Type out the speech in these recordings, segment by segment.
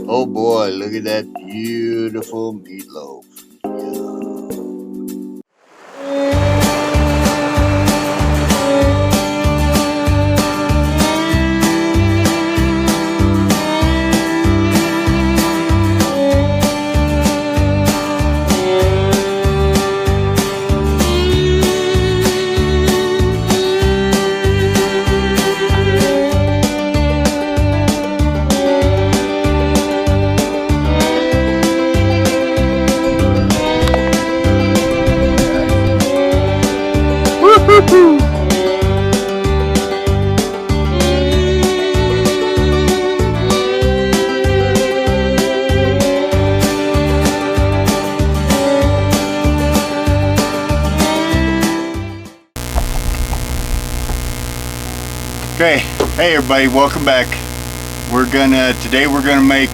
Oh boy, look at that beautiful meatloaf. Woo-hoo-hoo! Okay, hey everybody, welcome back. Today we're gonna make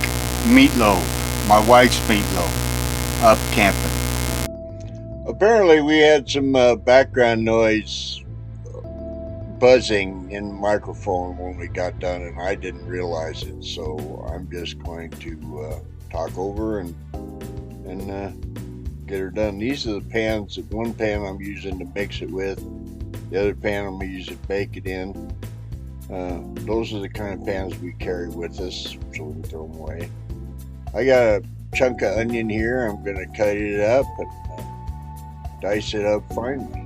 meatloaf, my wife's meatloaf, up camping. Apparently we had some background noise buzzing in the microphone when we got done, and I didn't realize it, so I'm just going to talk over and get her done. These are the pans. One pan I'm using to mix it with, the other pan I'm going to use to bake it in. Those are the kind of pans we carry with us, so we can throw them away. I got a chunk of onion here. I'm going to cut it up and dice it up finely.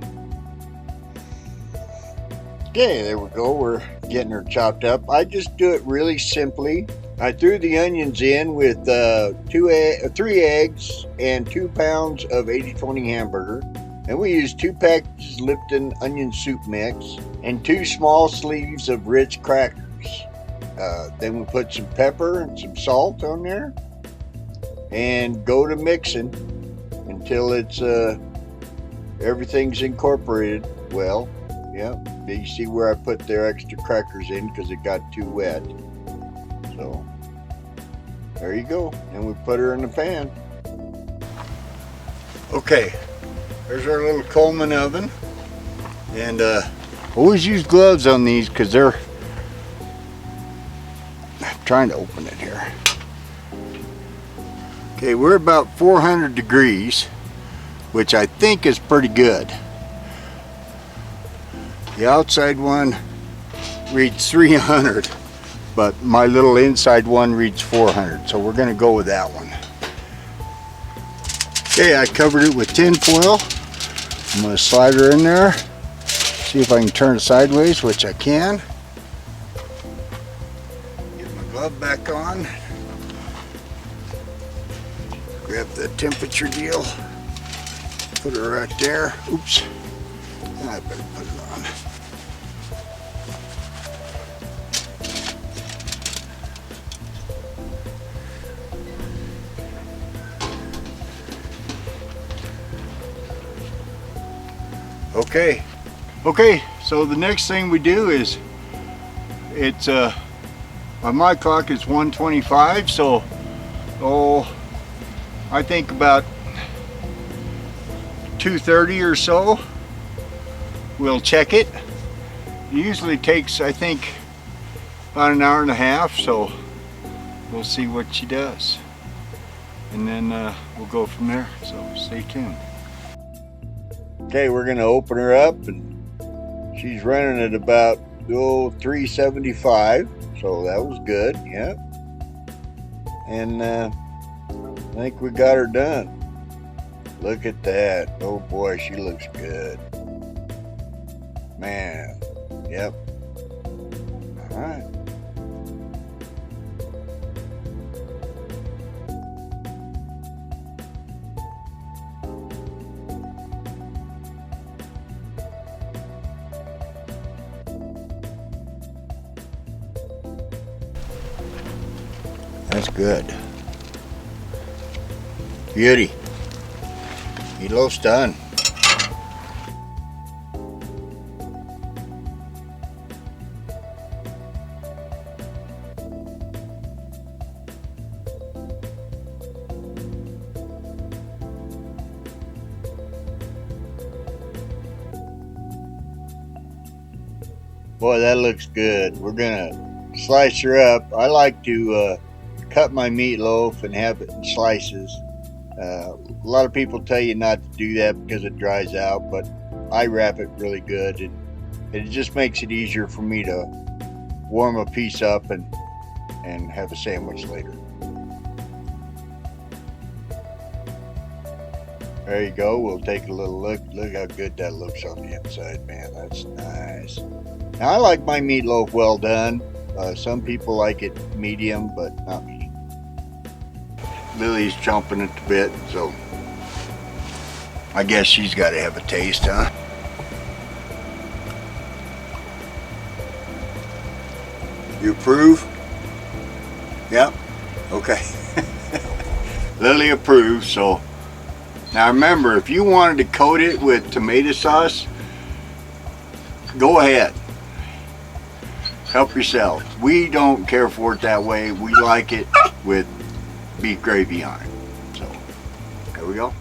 Okay, there we go. We're getting her chopped up. I just do it really simply. I threw the onions in with 3 eggs and 2 pounds of 80/20 hamburger. And we used 2 packages Lipton onion soup mix and 2 small sleeves of Ritz crackers. Then we put some pepper and some salt on there and go to mixing until it's everything's incorporated well. Yeah, you see where I put their extra crackers in because it got too wet. So there you go, and we put her in the pan. Okay. There's our little Coleman oven, and always use gloves on these because I'm trying to open it here. Okay, we're about 400 degrees, which I think is pretty good. The outside one reads 300, but my little inside one reads 400, so we're going to go with that one. Okay, I covered it with tin foil. I'm going to slide her in there, see if I can turn it sideways, which I can. Get my glove back on. Grab the temperature deal. Put her right there. Oops. I better put it on. Okay, so the next thing we do is, it's on my clock it's 1:25, so I think about 2:30 or so we'll check it. It usually takes, I think, about an hour and a half, so we'll see what she does, and then we'll go from there, so stay tuned. Okay, we're going to open her up, and she's running at about 375, so that was good, yeah. And I think we got her done. Look at that. Oh boy, she looks good. Man, yep. All right. That's good. Beauty. Meatloaf's done. Boy, that looks good. We're gonna slice her up. I like to cut my meatloaf and have it in slices. A lot of people tell you not to do that because it dries out, but I wrap it really good, and it just makes it easier for me to warm a piece up and have a sandwich later. There you go. We'll take a little look. Look how good that looks on the inside, man. That's nice. Now, I like my meatloaf well done. Some people like it medium, but not me. Lily's chomping at the bit, so I guess she's got to have a taste, huh? You approve? Yep. Okay. Lily approves, so now remember, if you wanted to coat it with tomato sauce, go ahead. Help yourself. We don't care for it that way. We like it with beef gravy on it. So, there we go.